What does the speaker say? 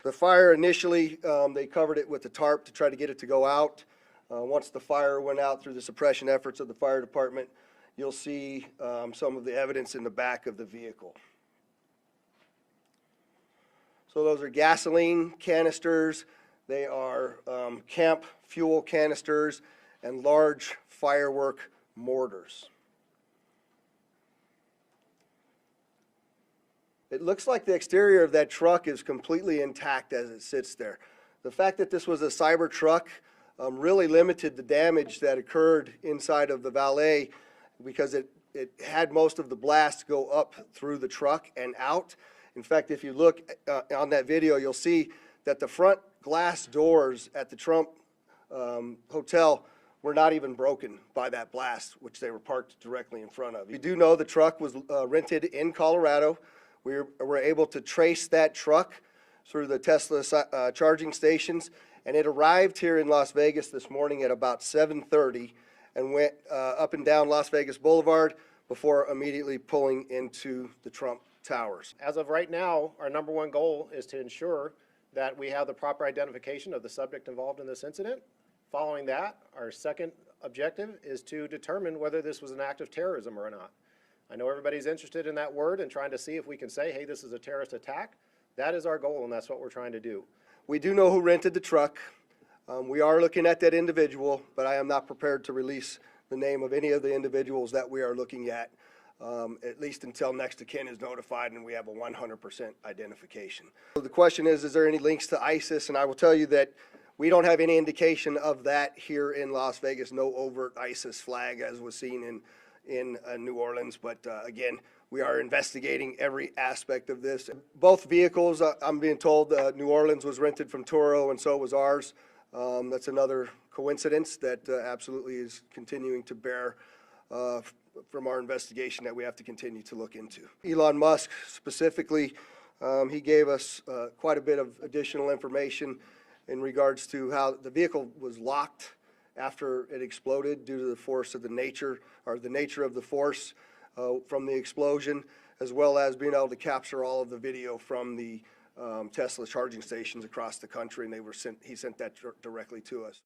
The fire initially, they covered it with a tarp to try to get it to go out. Once the fire went out through the suppression efforts of the fire department, you'll see some of the evidence in the back of the vehicle. So those are gasoline canisters, they are camp fuel canisters, and large firework mortars. It looks like the exterior of that truck is completely intact as it sits there. The fact that this was a Cybertruck really limited the damage that occurred inside of the valet, because it had most of the blast go up through the truck and out. In fact, if you look on that video, you'll see that the front glass doors at the Trump hotel were not even broken by that blast, which they were parked directly in front of. We do know the truck was rented in Colorado. We were able to trace that truck through the Tesla charging stations, and it arrived here in Las Vegas this morning at about 7:30 and went up and down Las Vegas Boulevard before immediately pulling into the Trump Towers. As of right now, our number one goal is to ensure that we have the proper identification of the subject involved in this incident. Following that, our second objective is to determine whether this was an act of terrorism or not. I know everybody's interested in that word and trying to see if we can say, hey, this is a terrorist attack. That is our goal, and that's what we're trying to do. We do know who rented the truck. We are looking at that individual, but I am not prepared to release the name of any of the individuals that we are looking at least until next of kin is notified and we have a 100% identification. So the question is there any links to ISIS? And I will tell you that we don't have any indication of that here in Las Vegas, no overt ISIS flag as was seen in New Orleans, but again, we are investigating every aspect of this. Both vehicles, I'm being told New Orleans was rented from Turo and so was ours. That's another coincidence that absolutely is continuing to bear from our investigation that we have to continue to look into. Elon Musk specifically, he gave us quite a bit of additional information in regards to how the vehicle was locked after it exploded due to the force of the nature of the force from the explosion, as well as being able to capture all of the video from the Tesla charging stations across the country, and he sent that directly to us.